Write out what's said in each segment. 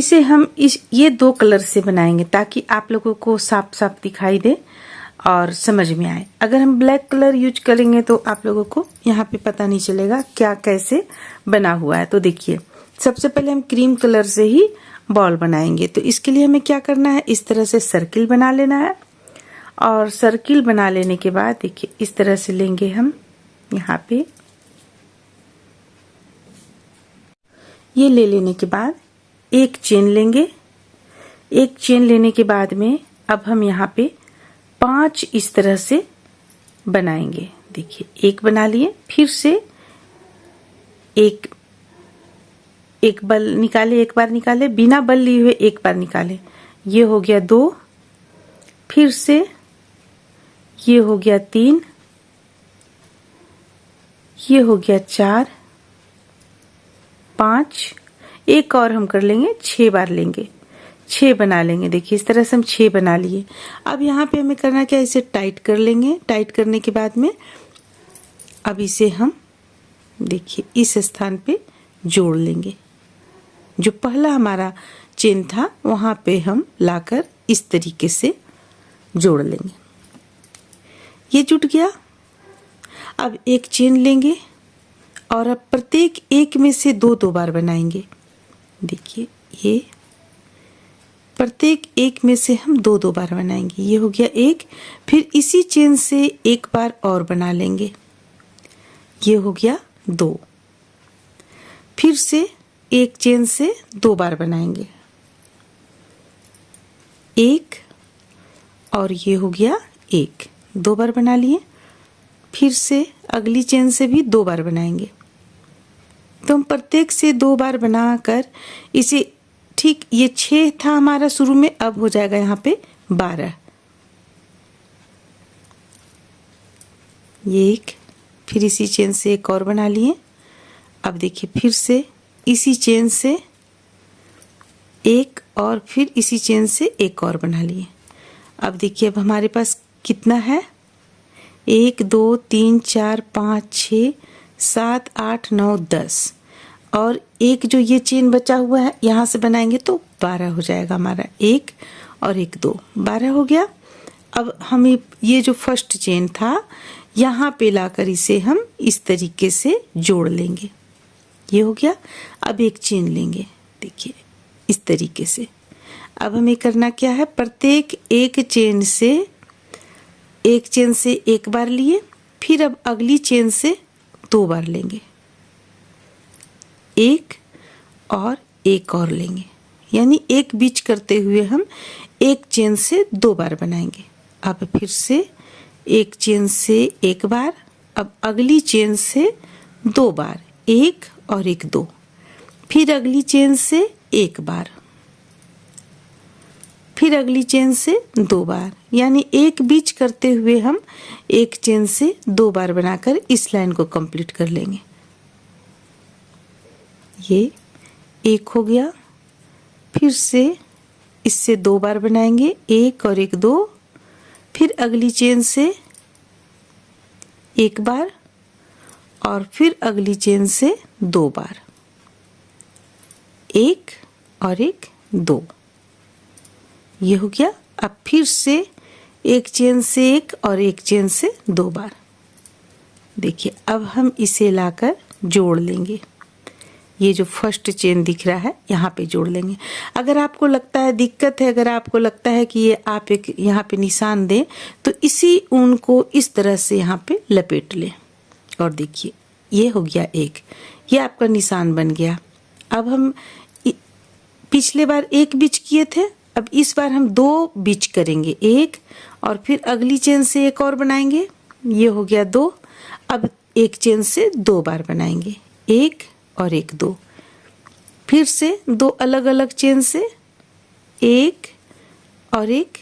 इसे हम ये 2 कलर से बनाएंगे ताकि आप लोगों को साफ साफ दिखाई दे और समझ में आए। अगर हम ब्लैक कलर यूज करेंगे तो आप लोगों को यहाँ पे पता नहीं चलेगा क्या कैसे बना हुआ है। तो देखिए, सबसे पहले हम क्रीम कलर से ही बॉल बनाएंगे। तो इसके लिए हमें क्या करना है, इस तरह से सर्किल बना लेना है। और सर्किल बना लेने के बाद देखिए इस तरह से लेंगे हम यहाँ पे। ये ले लेने के बाद एक चेन लेंगे। एक चेन लेने के बाद में अब हम यहाँ पे 5 इस तरह से बनाएंगे। देखिए, एक बना लिए, फिर से एक बल निकाले, एक बार निकाले, बिना बल लिए हुए एक बार निकाले, ये हो गया 2, फिर से ये हो गया 3, ये हो गया 4, 5, एक और हम कर लेंगे, 6 बार लेंगे, 6 बना लेंगे। देखिए इस तरह से हम 6 बना लिए। अब यहाँ पे हमें करना क्या, इसे टाइट कर लेंगे। टाइट करने के बाद में अब इसे हम देखिए इस स्थान पे जोड़ लेंगे। जो पहला हमारा चेन था वहां पे हम लाकर इस तरीके से जोड़ लेंगे। ये जुट गया। अब एक चेन लेंगे और अब प्रत्येक एक में से 2-2 बार बनाएंगे। देखिए, ये प्रत्येक एक में से हम 2-2 बार बनाएंगे। ये हो गया एक, फिर इसी चेन से एक बार और बना लेंगे, ये हो गया 2, फिर से एक चेन से 2 बार बनाएंगे, 1 और ये हो गया 1, 2 बार बना लिए। फिर से अगली चेन से भी 2 बार बनाएंगे। तो हम प्रत्येक से 2 बार बनाकर इसे, ठीक ये 6 था हमारा शुरू में, अब हो जाएगा यहाँ पे 12। ये एक, फिर इसी चेन से एक और बना लिए। अब देखिए फिर से इसी चेन से एक और फिर इसी चेन से एक और बना लिए। अब देखिए अब हमारे पास कितना है, 1 2 3 4 5 6 7 8 9 10 और एक जो ये चेन बचा हुआ है यहाँ से बनाएंगे तो 12 हो जाएगा हमारा। 1 और 1 2, 12 हो गया। अब हम ये जो फर्स्ट चेन था यहाँ पे लाकर इसे हम इस तरीके से जोड़ लेंगे, ये हो गया। अब एक चेन लेंगे, देखिए इस तरीके से। अब हमें करना क्या है, प्रत्येक एक चेन से एक बार लिए, फिर अब अगली चेन से 2 बार लेंगे, एक और एक और लेंगे, यानी एक बीच करते हुए हम एक चेन से 2 बार बनाएंगे। अब फिर से एक चेन से एक बार, अब अगली चेन से 2 बार, एक और एक 2, फिर अगली चेन से एक बार, फिर अगली चेन से 2 बार, यानी एक बीच करते हुए हम एक चेन से 2 बार बनाकर इस लाइन को कंप्लीट कर लेंगे। ये एक हो गया, फिर से इससे 2 बार बनाएंगे, एक और एक 2, फिर अगली चेन से एक बार और फिर अगली चेन से 2 बार, एक और एक 2, ये हो गया। अब फिर से एक चेन से एक और एक चेन से 2 बार। देखिए अब हम इसे लाकर जोड़ लेंगे। ये जो फर्स्ट चेन दिख रहा है यहाँ पे जोड़ लेंगे। अगर आपको लगता है दिक्कत है, अगर आपको लगता है कि ये आप एक यहाँ पे निशान दें तो इसी ऊन को इस तरह से यहाँ पे लपेट लें और देखिए ये हो गया एक, ये आपका निशान बन गया। अब हम पिछले बार एक बीच किए थे, अब इस बार हम 2 बीच करेंगे, एक और फिर अगली चेन से एक और बनाएंगे, ये हो गया 2। अब एक चेन से 2 बार बनाएंगे, एक और एक 2, फिर से 2 अलग अलग चेन से एक और एक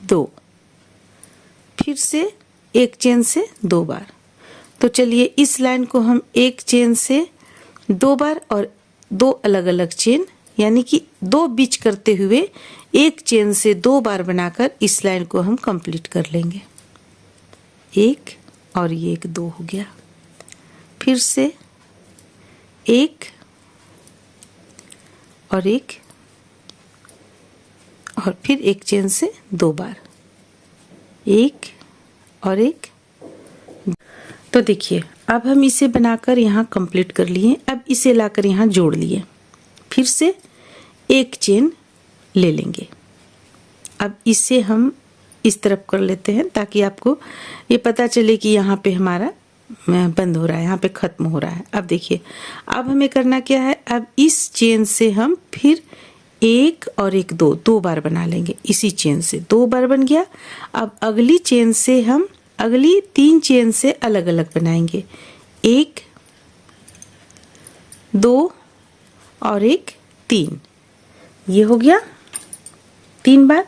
2, फिर से एक चेन से 2 बार। तो चलिए इस लाइन को हम एक चेन से 2 बार और 2 अलग अलग चेन, यानी कि 2 बीच करते हुए एक चेन से 2 बार बनाकर इस लाइन को हम कंप्लीट कर लेंगे। एक और ये एक 2 हो गया, फिर से एक और एक, और फिर एक चेन से 2 बार, एक और एक। तो देखिए अब हम इसे बनाकर यहाँ कंप्लीट कर लिए। अब इसे लाकर यहाँ जोड़ लिए, फिर से एक चेन ले लेंगे। अब इसे हम इस तरफ कर लेते हैं ताकि आपको ये पता चले कि यहाँ पे हमारा बंद हो रहा है, यहाँ पे ख़त्म हो रहा है। अब देखिए अब हमें करना क्या है, अब इस चेन से हम फिर एक और एक, दो बार बना लेंगे। इसी चेन से 2 बार बन गया। अब अगली चेन से हम अगली 3 चेन से अलग अलग बनाएंगे, 1 2 और एक 3। ये हो गया 3 बार।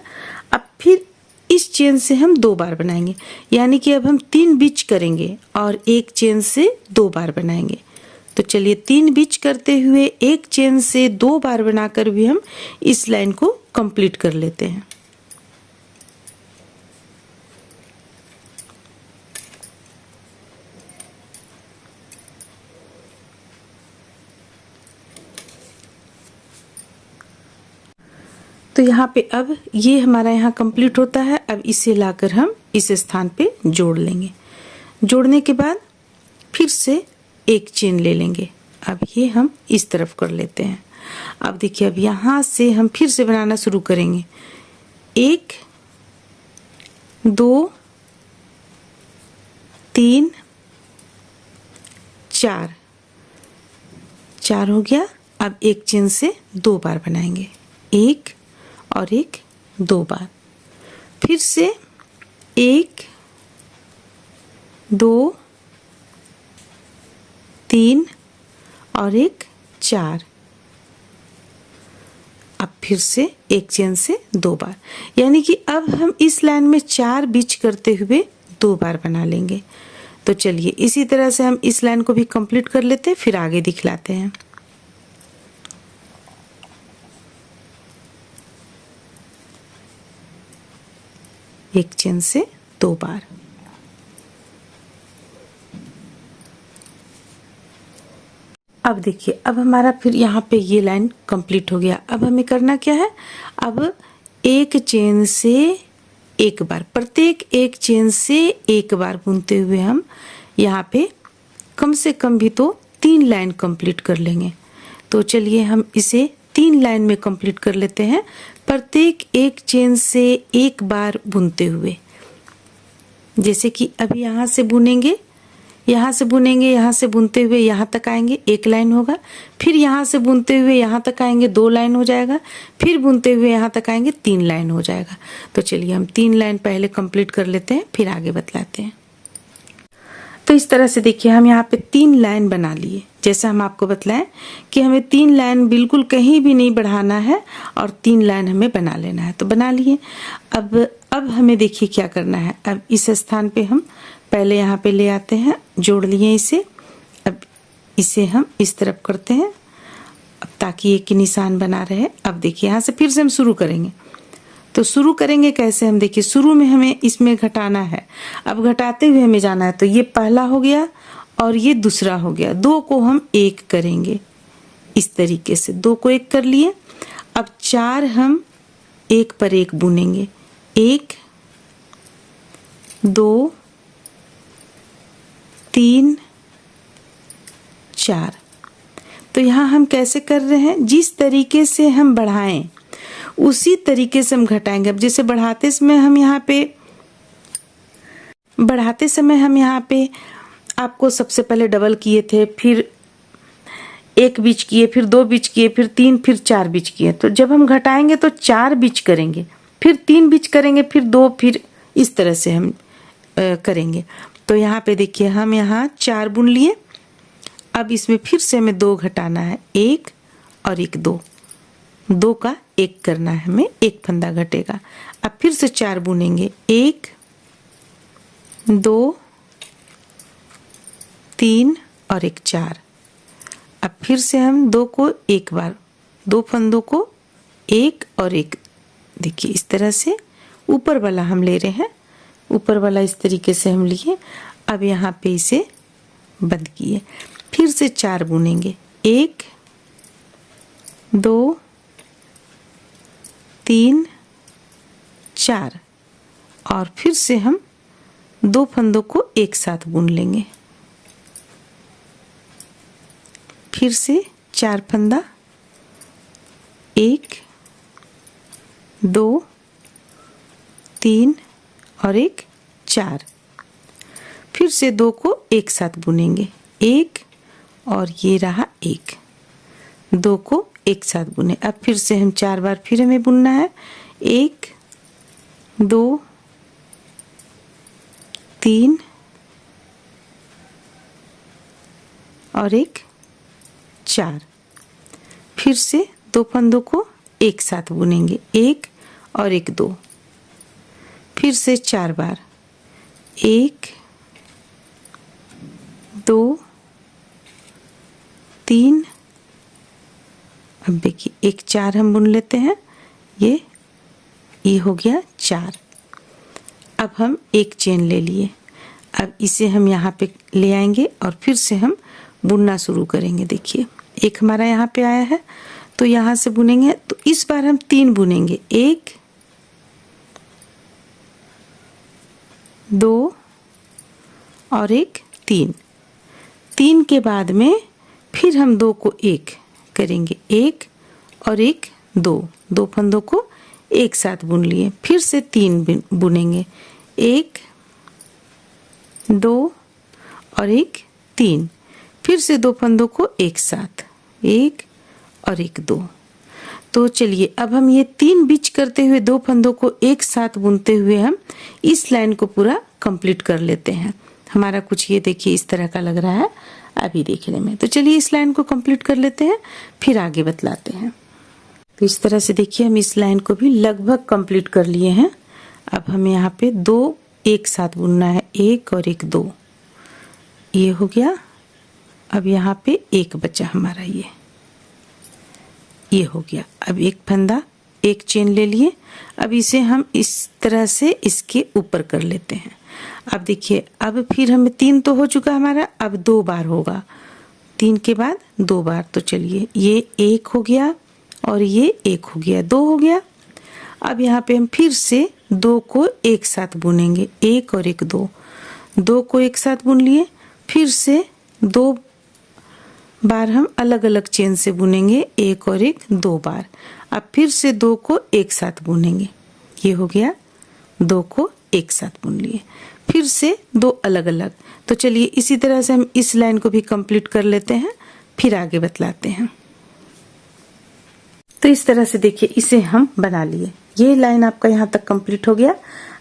अब फिर इस चेन से हम 2 बार बनाएंगे, यानी कि अब हम 3 बिच करेंगे और एक चेन से 2 बार बनाएंगे। तो चलिए 3 बिच करते हुए एक चेन से 2 बार बनाकर भी हम इस लाइन को कंप्लीट कर लेते हैं। तो यहाँ पे अब ये हमारा यहाँ कंप्लीट होता है। अब इसे लाकर हम इस स्थान पे जोड़ लेंगे। जोड़ने के बाद फिर से एक चेन ले लेंगे। अब ये हम इस तरफ कर लेते हैं। अब देखिए अब यहाँ से हम फिर से बनाना शुरू करेंगे, 1 2 3 4, 4 हो गया। अब एक चेन से 2 बार बनाएंगे, 1 और एक, 2 बार। फिर से 1 2 3 और एक, 4। अब फिर से एक चेन से 2 बार, यानी कि अब हम इस लाइन में 4 बिच करते हुए 2 बार बना लेंगे। तो चलिए इसी तरह से हम इस लाइन को भी कंप्लीट कर लेते हैं, फिर आगे दिखलाते हैं। एक चेन से 2 बार। अब देखिए अब हमारा फिर यहाँ पे ये लाइन कंप्लीट हो गया। अब हमें करना क्या है, अब एक चेन से एक बार, प्रत्येक एक चेन से एक बार बुनते हुए हम यहाँ पे कम से कम भी तो 3 लाइन कंप्लीट कर लेंगे। तो चलिए हम इसे 3 लाइन में कंप्लीट कर लेते हैं, प्रत्येक एक चेन से एक बार बुनते हुए। जैसे कि अभी यहाँ से बुनेंगे, यहाँ से बुनेंगे, यहाँ से बुनते हुए यहाँ तक आएंगे, 1 लाइन होगा। फिर यहाँ से बुनते हुए यहाँ तक आएंगे, 2 लाइन हो जाएगा। फिर बुनते हुए यहाँ तक आएंगे, 3 लाइन हो जाएगा। तो चलिए हम 3 लाइन पहले कंप्लीट कर लेते हैं, फिर आगे बतलाते हैं। तो इस तरह से देखिए हम यहाँ पे 3 लाइन बना लिए। जैसा हम आपको बतलाएं कि हमें 3 लाइन बिल्कुल कहीं भी नहीं बढ़ाना है और 3 लाइन हमें बना लेना है, तो बना लिए। अब हमें देखिए क्या करना है। अब इस स्थान पे हम पहले यहाँ पे ले आते हैं, जोड़ लिए इसे। अब इसे हम इस तरफ करते हैं, अब ताकि एक निशान बना रहे। अब देखिए यहाँ से फिर से हम शुरू करेंगे। तो शुरू करेंगे कैसे, हम देखिए शुरू में हमें इसमें घटाना है। अब घटाते हुए हमें जाना है, तो ये पहला हो गया और ये दूसरा हो गया। 2 को हम 1 करेंगे, इस तरीके से 2 को 1 कर लिए। अब 4 हम 1 पर 1 बुनेंगे, 1 2 3 4। तो यहाँ हम कैसे कर रहे हैं, जिस तरीके से हम बढ़ाएं उसी तरीके से हम घटाएंगे। अब जैसे बढ़ाते समय हम यहाँ पे आपको सबसे पहले डबल किए थे, फिर 1 बिच किए, फिर 2 बिच किए, फिर 3, फिर 4 बिच किए। तो जब हम घटाएंगे तो 4 बिच करेंगे, फिर 3 बिच करेंगे, फिर 2, फिर इस तरह से हम करेंगे। तो यहाँ पे देखिए हम यहाँ 4 बुन लिए। अब इसमें फिर से हमें 2 घटाना है, 1 और एक 2 का 1 करना है हमें, 1 फंदा घटेगा। अब फिर से 4 बुनेंगे, 1 2 3 और एक 4। अब फिर से हम 2 को 1 बार, 2 फंदों को 1 और 1, देखिए इस तरह से ऊपर वाला हम ले रहे हैं, ऊपर वाला इस तरीके से हम लिए। अब यहाँ पे इसे बंद किए, फिर से 4 बुनेंगे, 1 2 3 4 और फिर से हम 2 फंदों को एक साथ बुन लेंगे। फिर से 4 फंदा, 1 2 3 और 1 4। फिर से 2 को एक साथ बुनेंगे, 1 और ये रहा 1, 2 को एक साथ बुने। अब फिर से हम 4 बार फिर हमें बुनना है, 1 2 3 और 1 4। फिर से 2 फंदों को एक साथ बुनेंगे, 1 और 1 2। फिर से 4 बार, 1 2 3। अब देखिए 1 4 हम बुन लेते हैं, ये हो गया 4। अब हम एक चेन ले लिए, अब इसे हम यहाँ पे ले आएंगे और फिर से हम बुनना शुरू करेंगे। देखिए एक हमारा यहाँ पे आया है तो यहाँ से बुनेंगे, तो इस बार हम 3 बुनेंगे, 1 2 और 1 3। 3 के बाद में फिर हम 2 को एक करेंगे, 1 और 1 2, 2 फंदों को एक साथ बुन लिए। फिर से 3 बुनेंगे, 1 2 और 1 3। फिर से 2 फंदों को एक साथ, 1 और 1 2। तो चलिए अब हम ये 3 बीच करते हुए 2 फंदों को एक साथ बुनते हुए हम इस लाइन को पूरा कंप्लीट कर लेते हैं। हमारा कुछ ये देखिए इस तरह का लग रहा है अभी देखने में। तो चलिए इस लाइन को कंप्लीट कर लेते हैं, फिर आगे बतलाते हैं। तो इस तरह से देखिए हम इस लाइन को भी लगभग कंप्लीट कर लिए हैं। अब हमें यहाँ पे 2 एक साथ बुनना है, 1 और 1 2, ये हो गया। अब यहाँ पे 1 बचा हमारा, ये हो गया। अब 1 फंदा, 1 चेन ले लिए। अब इसे हम इस तरह से इसके ऊपर कर लेते हैं। अब देखिए अब फिर हमें 3 तो हो चुका हमारा, अब 2 बार होगा, 3 के बाद 2 बार। तो चलिए ये 1 हो गया और ये 1 हो गया, 2 हो गया। अब यहाँ पे हम फिर से 2 को एक साथ बुनेंगे, 1 और 1 2, 2 को एक साथ बुन लिए। फिर से 2 बार हम अलग अलग चेन से बुनेंगे, 1 और 1 2 बार। अब फिर से 2 को एक साथ बुनेंगे, ये हो गया, 2 को एक साथ बुन लिए। फिर से 2 अलग अलग। तो चलिए इसी तरह से हम इस लाइन को भी कंप्लीट कर लेते हैं, फिर आगे बतलाते हैं। तो इस तरह से देखिए इसे हम बना लिए, ये लाइन आपका यहाँ तक कंप्लीट हो गया।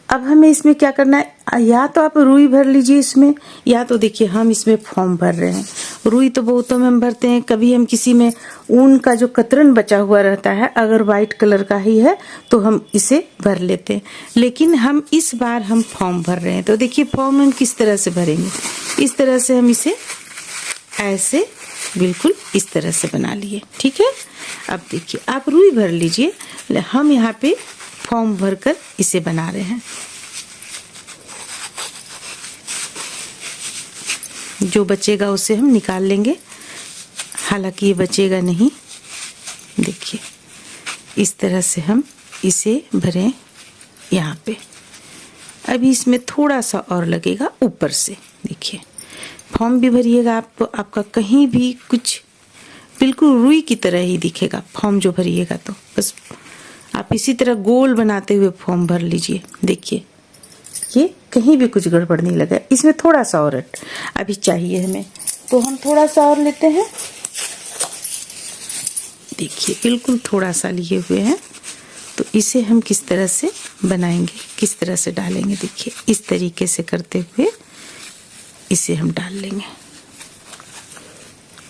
अब हमें इसमें क्या करना है, या तो आप रुई भर लीजिए इसमें, या तो देखिए हम इसमें फॉर्म भर रहे हैं। रुई तो बहुतों में हम भरते हैं, कभी हम किसी में ऊन का जो कतरन बचा हुआ रहता है, अगर वाइट कलर का ही है तो हम इसे भर लेते हैं। लेकिन हम इस बार हम फॉर्म भर रहे हैं। तो देखिए फॉर्म हम किस तरह से भरेंगे, इस तरह से हम इसे ऐसे बिल्कुल इस तरह से बना लिए, ठीक है। अब देखिए आप रुई भर लीजिए, हम यहाँ पे फॉर्म भरकर इसे बना रहे हैं। जो बचेगा उसे हम निकाल लेंगे, हालांकि ये बचेगा नहीं। देखिए इस तरह से हम इसे भरें यहाँ पे। अभी इसमें थोड़ा सा और लगेगा ऊपर से। देखिए फॉर्म भी भरिएगा आप तो आपका कहीं भी कुछ बिल्कुल रुई की तरह ही दिखेगा। फॉर्म जो भरिएगा तो बस आप इसी तरह गोल बनाते हुए फॉर्म भर लीजिए। देखिए ये कहीं भी कुछ गड़बड़ नहीं लगा। इसमें थोड़ा सा और अभी चाहिए हमें, तो हम थोड़ा सा और लेते हैं। देखिए बिल्कुल थोड़ा सा लिए हुए हैं। तो इसे हम किस तरह से बनाएंगे, किस तरह से डालेंगे, देखिए इस तरीके से करते हुए इसे हम डाल लेंगे।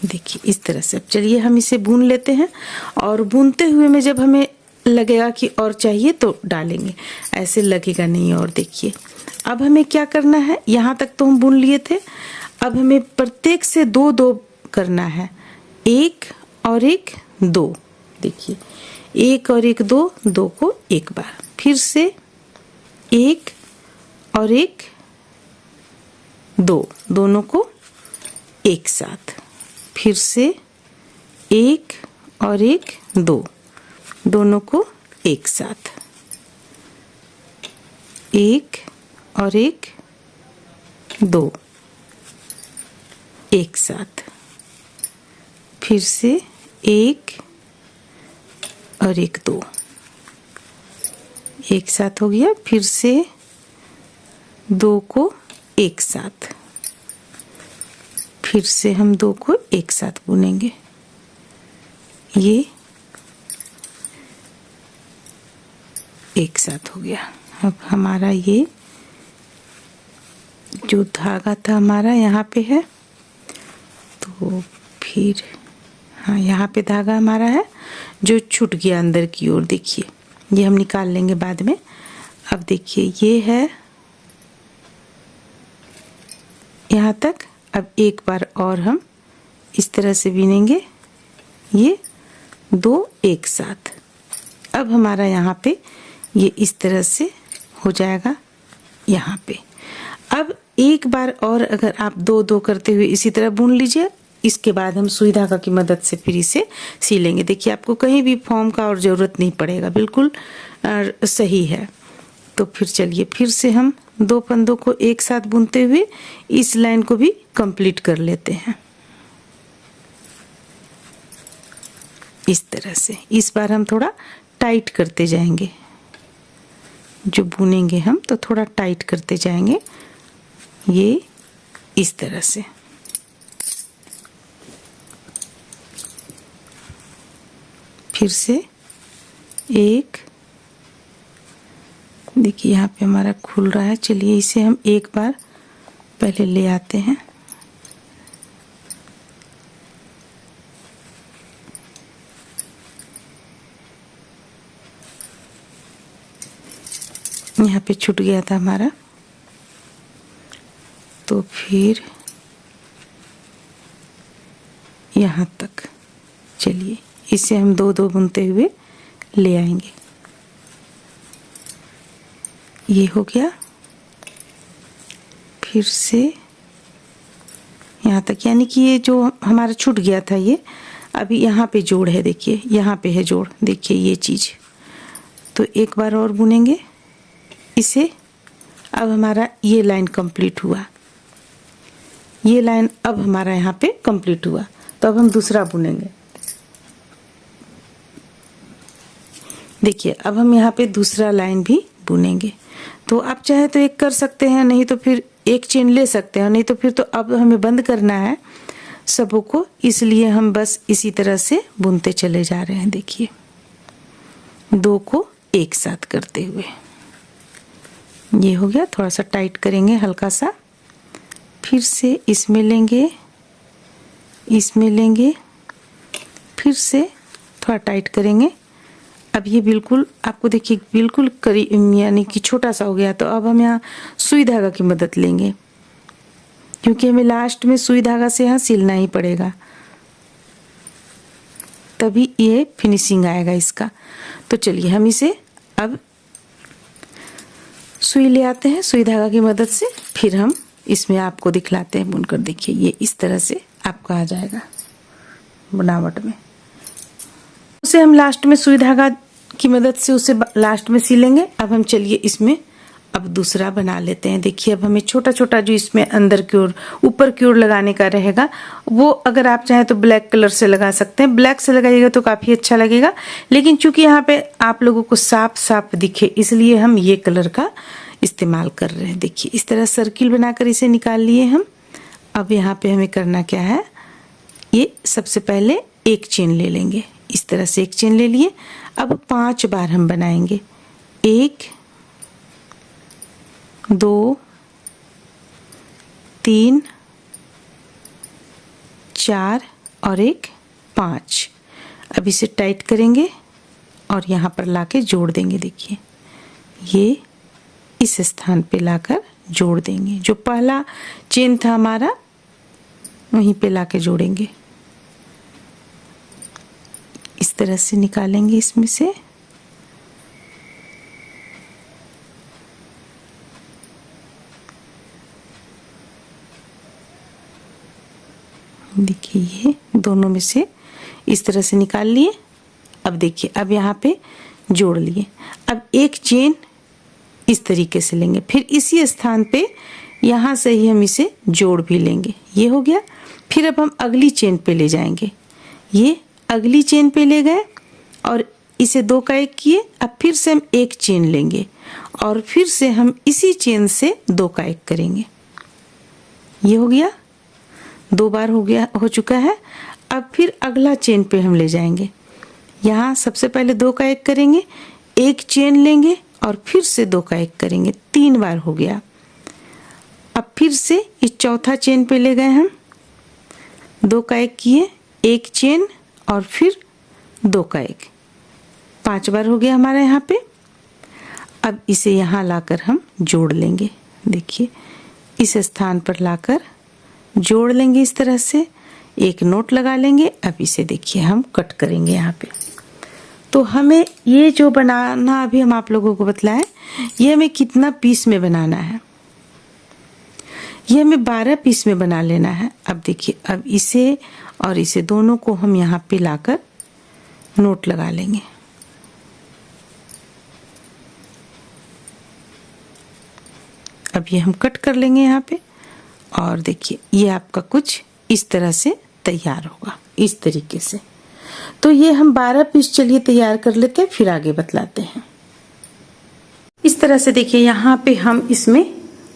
देखिए इस तरह से। अब चलिए हम इसे भून लेते हैं, और भूनते हुए में जब हमें लगेगा कि और चाहिए तो डालेंगे, ऐसे लगेगा नहीं। और देखिए अब हमें क्या करना है, यहाँ तक तो हम भून लिए थे। अब हमें प्रत्येक से 2 2 करना है, 1 और 1 2। देखिए 1 और 1 2, 2 को एक बार, फिर से 1 और 1 2, दोनों को एक साथ, फिर से 1 और 1 2, दोनों को एक साथ, एक और एक, दो, एक साथ, फिर से एक और एक, दो, एक साथ हो गया। फिर से दो को एक साथ, फिर से हम दो को एक साथ बुनेंगे। ये एक साथ हो गया। अब हमारा ये जो धागा था हमारा यहाँ पे है, तो फिर हाँ यहाँ पे धागा हमारा है जो छूट गया अंदर की ओर। देखिए ये हम निकाल लेंगे बाद में। अब देखिए ये है यहाँ तक। अब एक बार और हम इस तरह से बिनेंगे, ये दो एक साथ। अब हमारा यहाँ पे ये इस तरह से हो जाएगा यहाँ पे। अब एक बार और अगर आप दो दो करते हुए इसी तरह बुन लीजिए। इसके बाद हम सुई धागा की मदद से फिर इसे सी लेंगे। देखिए आपको कहीं भी फॉर्म का और ज़रूरत नहीं पड़ेगा, बिल्कुल सही है। तो फिर चलिए फिर से हम दो फंदों को एक साथ बुनते हुए इस लाइन को भी कंप्लीट कर लेते हैं इस तरह से। इस बार हम थोड़ा टाइट करते जाएंगे, जो बुनेंगे हम तो थोड़ा टाइट करते जाएंगे, ये इस तरह से। फिर से एक, देखिए यहाँ पे हमारा खुल रहा है। चलिए इसे हम एक बार पहले ले आते हैं। यहाँ पे छूट गया था हमारा, तो फिर यहाँ तक। चलिए इसे हम दो दो बुनते हुए ले आएंगे। ये हो गया। फिर से यहाँ तक, यानी कि ये जो हमारा छूट गया था ये अभी यहाँ पे जोड़ है। देखिए यहाँ पे है जोड़, देखिए ये चीज़। तो एक बार और बुनेंगे इसे। अब हमारा ये लाइन कंप्लीट हुआ, ये लाइन अब हमारा यहाँ पे कंप्लीट हुआ। तो अब हम दूसरा बुनेंगे। देखिए अब हम यहाँ पे दूसरा लाइन भी बुनेंगे। तो आप चाहे तो एक कर सकते हैं, नहीं तो फिर एक चेन ले सकते हैं, नहीं तो फिर तो अब हमें बंद करना है सबों को, इसलिए हम बस इसी तरह से बुनते चले जा रहे हैं। देखिए दो को एक साथ करते हुए ये हो गया। थोड़ा सा टाइट करेंगे हल्का सा, फिर से इसमें लेंगे, इसमें लेंगे, फिर से थोड़ा टाइट करेंगे। अब ये बिल्कुल आपको देखिए बिल्कुल करीब, यानी कि छोटा सा हो गया। तो अब हम यहाँ सुई धागा की मदद लेंगे, क्योंकि हमें लास्ट में सुई धागा से यहाँ सिलना ही पड़ेगा, तभी ये फिनिशिंग आएगा इसका। तो चलिए हम इसे अब सुई ले आते हैं सुई धागा की मदद से, फिर हम इसमें आपको दिखलाते हैं बुनकर। देखिए ये इस तरह से आपका आ जाएगा बनावट में। उसे हम लास्ट में सुई धागा की मदद से उसे लास्ट में सिलेंगे। अब हम चलिए इसमें अब दूसरा बना लेते हैं। देखिए अब हमें छोटा छोटा जो इसमें अंदर की ओर ऊपर की ओर लगाने का रहेगा, वो अगर आप चाहें तो ब्लैक कलर से लगा सकते हैं। ब्लैक से लगाइएगा तो काफ़ी अच्छा लगेगा, लेकिन चूंकि यहाँ पे आप लोगों को साफ साफ दिखे इसलिए हम ये कलर का इस्तेमाल कर रहे हैं। देखिए इस तरह सर्किल बनाकर इसे निकाल लिए हम। अब यहाँ पे हमें करना क्या है, ये सबसे पहले एक चेन ले लेंगे। इस तरह से एक चेन ले लिए। अब 5 बार हम बनाएंगे, 1 2 3 4 और एक 5। अब इसे टाइट करेंगे और यहाँ पर लाके जोड़ देंगे। देखिए ये इस स्थान पे लाकर जोड़ देंगे, जो पहला चेन था हमारा वहीं पे लाके जोड़ेंगे। इस तरह से निकालेंगे इसमें से। देखिए ये दोनों में से इस तरह से निकाल लिए। अब देखिए अब यहाँ पे जोड़ लिए। अब एक चेन इस तरीके से लेंगे, फिर इसी स्थान पे यहाँ से ही हम इसे जोड़ भी लेंगे। ये हो गया। फिर अब हम अगली चेन पे ले जाएंगे, ये अगली चेन पे ले गए और इसे 2 का 1 किए। अब फिर से हम एक चेन लेंगे और फिर से हम इसी चेन से 2 का 1 करेंगे। ये हो गया, 2 बार हो चुका है। अब फिर अगला चेन पे हम ले जाएंगे, यहाँ सबसे पहले 2 का 1 करेंगे, एक चेन लेंगे और फिर से 2 का 1 करेंगे। 3 बार हो गया। अब फिर से इस चौथा चेन पे ले गए हम, 2 का 1 किए, एक चेन और फिर 2 का 1, 5 बार हो गया हमारे यहाँ पे। अब इसे यहाँ लाकर हम जोड़ लेंगे। देखिए इस स्थान पर लाकर जोड़ लेंगे इस तरह से, एक नोट लगा लेंगे। अब इसे देखिए हम कट करेंगे यहाँ पे। तो हमें ये जो बनाना अभी हम आप लोगों को बतलाएं, ये हमें कितना पीस में बनाना है, ये हमें 12 पीस में बना लेना है। अब देखिए, अब इसे और इसे दोनों को हम यहाँ पे लाकर नोट लगा लेंगे। अब ये हम कट कर लेंगे यहाँ पे और देखिए ये आपका कुछ इस तरह से तैयार होगा, इस तरीके से। तो ये हम 12 पीस चलिए तैयार कर लेते हैं, फिर आगे बतलाते हैं। इस तरह से देखिए यहाँ पे हम इसमें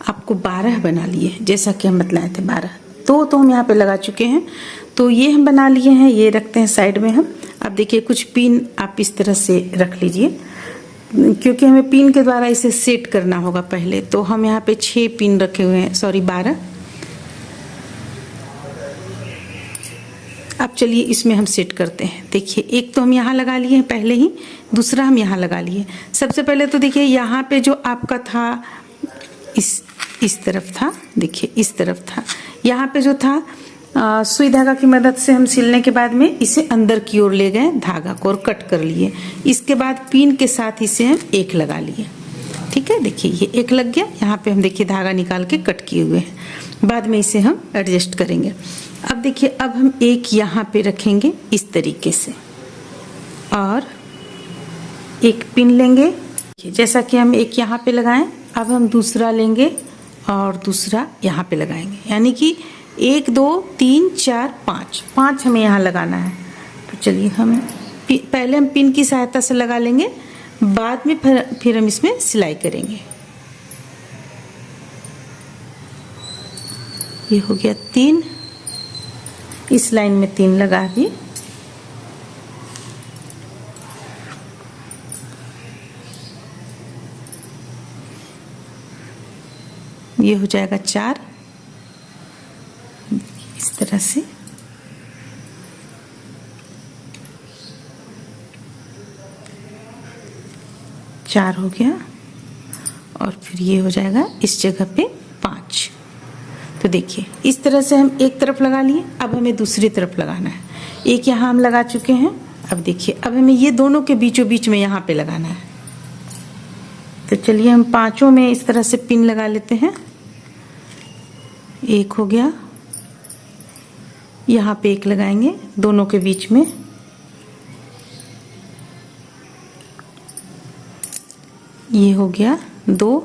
आपको 12 बना लिए, जैसा कि हम बतलाए थे 12। तो हम यहाँ पे लगा चुके हैं, तो ये हम बना लिए हैं, ये रखते हैं साइड में हम। अब देखिए कुछ पिन आप इस तरह से रख लीजिए, क्योंकि हमें पिन के द्वारा इसे सेट करना होगा पहले। तो हम यहाँ पे 6 पिन रखे हुए हैं, सॉरी 12। अब चलिए इसमें हम सेट करते हैं। देखिए एक तो हम यहाँ लगा लिए हैं पहले ही, दूसरा हम यहाँ लगा लिए। सबसे पहले तो देखिए यहाँ पे जो आपका था इस तरफ था, देखिए इस तरफ था, यहाँ पे जो था सुई धागा की मदद से हम सिलने के बाद में इसे अंदर की ओर ले गए, धागा को और कट कर लिए। इसके बाद पिन के साथ इसे हम एक लगा लिए। ठीक है, देखिए ये एक लग गया। यहाँ पे हम देखिए धागा निकाल के कट किए हुए हैं, बाद में इसे हम एडजस्ट करेंगे। अब देखिए अब हम एक यहाँ पे रखेंगे इस तरीके से और एक पिन लेंगे, जैसा कि हम एक यहाँ पे लगाएं। अब हम दूसरा लेंगे और दूसरा यहाँ पे लगाएंगे, यानी कि 1 2 3 4 5 हमें यहाँ लगाना है। तो चलिए हम पहले हम पिन की सहायता से लगा लेंगे, बाद में फिर हम इसमें सिलाई करेंगे। ये हो गया 3, इस लाइन में 3 लगा दिए। ये हो जाएगा 4, इस तरह से। चार हो गया और फिर ये हो जाएगा इस जगह पे 5। तो देखिए इस तरह से हम एक तरफ लगा लिए, अब हमें दूसरी तरफ लगाना है। एक यहाँ हम लगा चुके हैं। अब देखिए अब हमें ये दोनों के बीचों बीच में यहाँ पे लगाना है। तो चलिए हम 5 में इस तरह से पिन लगा लेते हैं। एक हो गया, यहाँ पे एक लगाएंगे दोनों के बीच में। ये हो गया 2,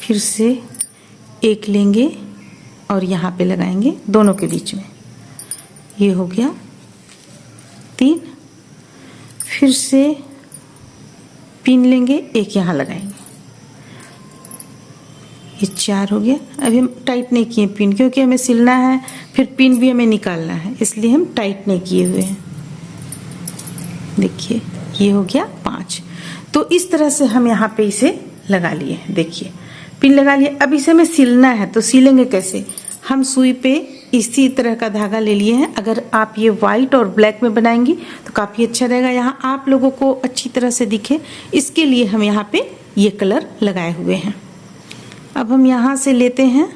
फिर से एक लेंगे और यहाँ पे लगाएंगे दोनों के बीच में। ये हो गया 3, फिर से पिन लेंगे, एक यहाँ लगाएंगे। ये 4 हो गया। अभी हम टाइट नहीं किए पिन, क्योंकि हमें सिलना है, फिर पिन भी हमें निकालना है, इसलिए हम टाइट नहीं किए हुए हैं। देखिए ये हो गया 5। तो इस तरह से हम यहाँ पे इसे लगा लिए। देखिए पिन लगा लिए। अब इसे हमें सिलना है, तो सिलेंगे कैसे? हम सुई पे इसी तरह का धागा ले लिए हैं। अगर आप ये वाइट और ब्लैक में बनाएंगी तो काफ़ी अच्छा रहेगा, यहाँ आप लोगों को अच्छी तरह से दिखे, इसके लिए हम यहाँ पे ये कलर लगाए हुए हैं। अब हम यहाँ से लेते हैं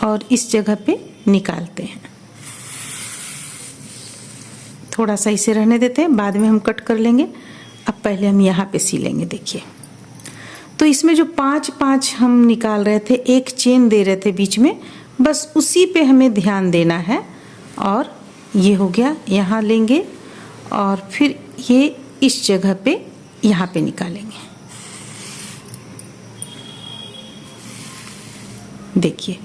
और इस जगह पे निकालते हैं। थोड़ा सा इसे रहने देते हैं, बाद में हम कट कर लेंगे। अब पहले हम यहाँ पे सिलेंगे। देखिए तो इसमें जो 5 हम निकाल रहे थे, एक चेन दे रहे थे बीच में, बस उसी पे हमें ध्यान देना है और ये हो गया, यहाँ लेंगे और फिर ये इस जगह पे यहाँ पे निकालेंगे। देखिए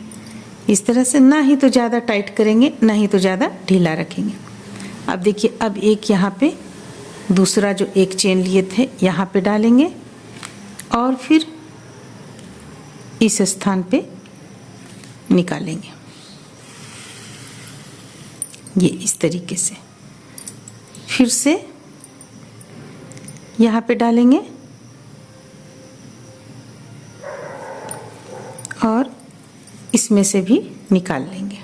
इस तरह से, ना ही तो ज़्यादा टाइट करेंगे ना ही तो ज़्यादा ढीला रखेंगे। अब देखिए, अब एक यहाँ पे दूसरा जो एक चेन लिए थे यहाँ पे डालेंगे और फिर इस स्थान पे निकालेंगे, ये इस तरीके से। फिर से यहाँ पे डालेंगे और इसमें से भी निकाल लेंगे।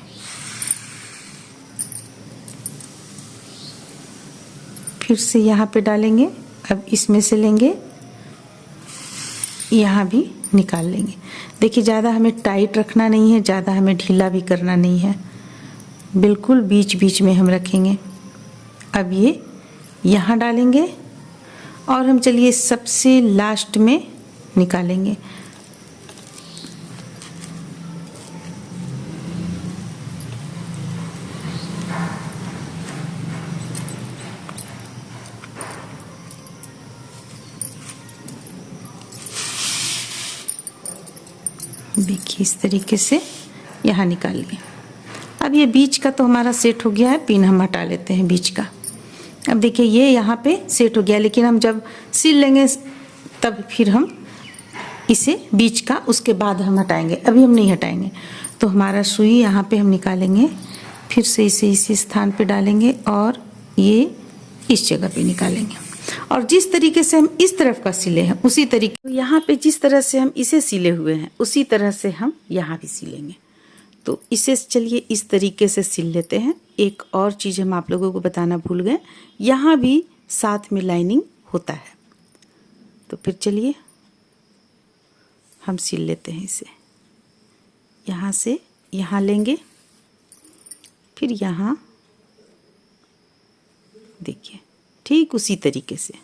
फिर से यहाँ पे डालेंगे, अब इसमें से लेंगे, यहाँ भी निकाल लेंगे। देखिए ज़्यादा हमें टाइट रखना नहीं है, ज़्यादा हमें ढीला भी करना नहीं है, बिल्कुल बीच बीच में हम रखेंगे। अब ये यहाँ डालेंगे और हम चलिए सबसे लास्ट में निकालेंगे। देखिए इस तरीके से यहाँ निकाल लिया। अब ये बीच का तो हमारा सेट हो गया है, पिन हम हटा लेते हैं बीच का। अब देखिए ये यहाँ पे सेट हो गया, लेकिन हम जब सिल लेंगे तब फिर हम इसे बीच का उसके बाद हम हटाएंगे, अभी हम नहीं हटाएंगे। तो हमारा सुई यहाँ पे हम निकालेंगे, फिर से इसे इसी स्थान पे डालेंगे और ये इस जगह पे निकालेंगे। और जिस तरीके से हम इस तरफ का सिले हैं उसी तरीके, यहाँ पे जिस तरह से हम इसे सिले हुए हैं उसी तरह से हम यहाँ भी सिलेंगे। तो इसे चलिए इस तरीके से सिल लेते हैं। एक और चीज़ हम आप लोगों को बताना भूल गए, यहाँ भी साथ में लाइनिंग होता है। तो फिर चलिए हम सिल लेते हैं इसे। यहाँ से यहाँ लेंगे, फिर यहाँ देखिए ठीक उसी तरीके से।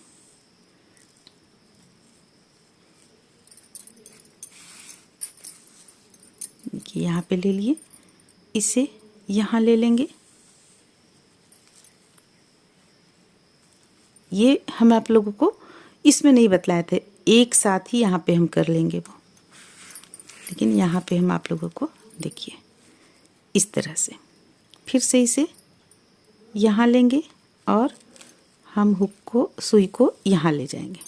देखिए यहाँ पे ले लिए, इसे यहाँ ले लेंगे। ये हम आप लोगों को इसमें नहीं बतलाए थे, एक साथ ही यहाँ पे हम कर लेंगे वो, लेकिन यहाँ पे हम आप लोगों को देखिए इस तरह से। फिर से इसे यहाँ लेंगे और हम हुक को, सुई को यहाँ ले जाएंगे।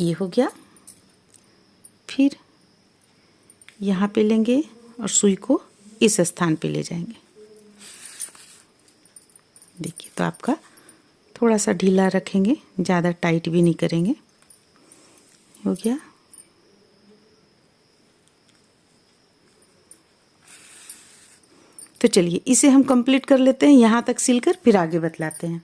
ये हो गया। फिर यहाँ पे लेंगे और सुई को इस स्थान पे ले जाएंगे। देखिए तो आपका थोड़ा सा ढीला रखेंगे, ज़्यादा टाइट भी नहीं करेंगे। हो गया। तो चलिए इसे हम कंप्लीट कर लेते हैं, यहाँ तक सिलकर फिर आगे बतलाते हैं।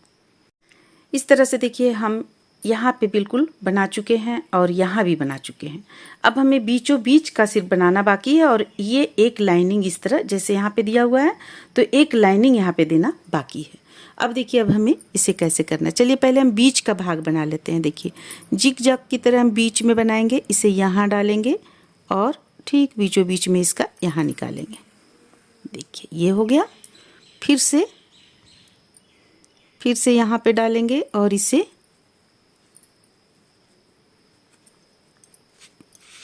इस तरह से देखिए हम यहाँ पे बिल्कुल बना चुके हैं और यहाँ भी बना चुके हैं। अब हमें बीचों बीच का सिर्फ बनाना बाकी है और ये एक लाइनिंग इस तरह जैसे यहाँ पे दिया हुआ है, तो एक लाइनिंग यहाँ पे देना बाकी है। अब देखिए अब हमें इसे कैसे करना है। चलिए पहले हम बीच का भाग बना लेते हैं। देखिए जिग जैग की तरह हम बीच में बनाएंगे, इसे यहाँ डालेंगे और ठीक बीचों बीच में इसका यहाँ निकालेंगे। देखिए ये हो गया। फिर से यहाँ पे डालेंगे और इसे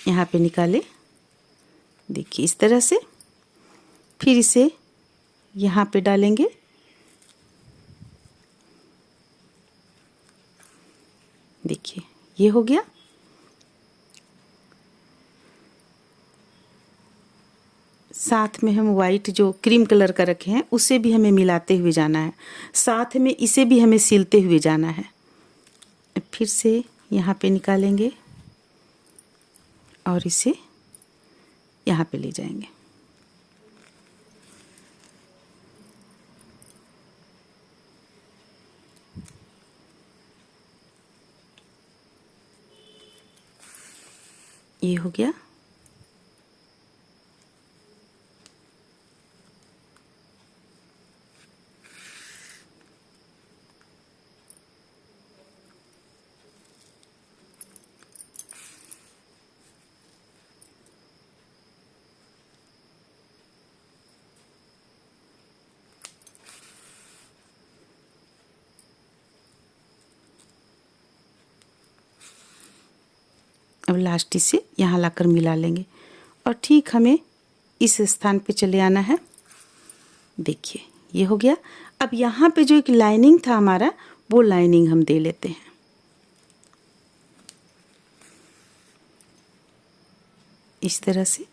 यहाँ पे निकाले। देखिए इस तरह से। फिर इसे यहाँ पे डालेंगे, देखिए ये हो गया। साथ में हम वाइट जो क्रीम कलर का रखे हैं उसे भी हमें मिलाते हुए जाना है, साथ में इसे भी हमें सिलते हुए जाना है। फिर से यहाँ पे निकालेंगे और इसे यहाँ पे ले जाएंगे। ये हो गया। अब लास्ट से यहाँ लाकर मिला लेंगे और ठीक हमें इस स्थान पे चले आना है। देखिए ये हो गया। अब यहाँ पे जो एक लाइनिंग था हमारा, वो लाइनिंग हम दे लेते हैं। इस तरह से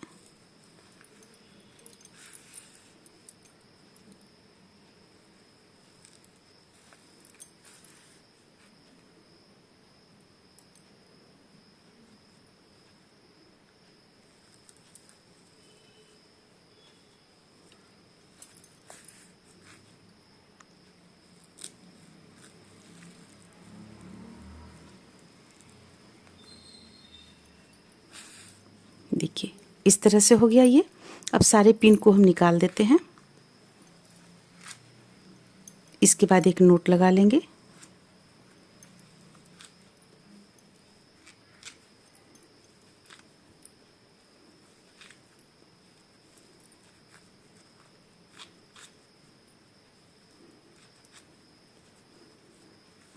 देखिए इस तरह से हो गया ये। अब सारे पिन को हम निकाल देते हैं। इसके बाद एक नोट लगा लेंगे।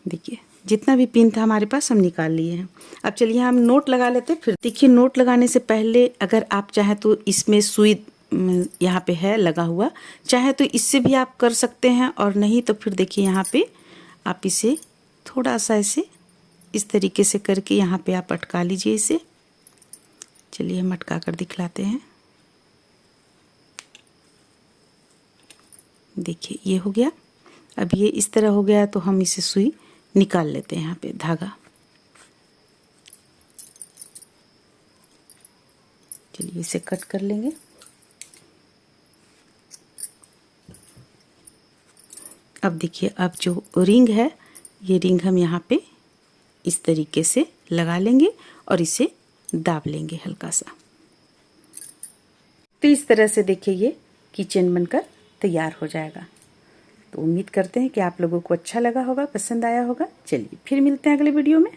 देखिए जितना भी पिन था हमारे पास हम निकाल लिए हैं। अब चलिए हम नोट लगा लेते हैं। फिर देखिए नोट लगाने से पहले अगर आप चाहें तो इसमें सुई यहाँ पे है लगा हुआ, चाहे तो इससे भी आप कर सकते हैं, और नहीं तो फिर देखिए यहाँ पे आप इसे थोड़ा सा ऐसे इस तरीके से करके यहाँ पे आप अटका लीजिए इसे। चलिए हम अटका कर दिखलाते हैं। देखिए ये हो गया। अब ये इस तरह हो गया तो हम इसे सुई निकाल लेते हैं। यहाँ पे धागा, चलिए इसे कट कर लेंगे। अब देखिए अब जो रिंग है, ये रिंग हम यहाँ पे इस तरीके से लगा लेंगे और इसे दाब लेंगे हल्का सा। तो इस तरह से देखिए ये किचन बनकर तैयार हो जाएगा। तो उम्मीद करते हैं कि आप लोगों को अच्छा लगा होगा, पसंद आया होगा। चलिए फिर मिलते हैं अगले वीडियो में।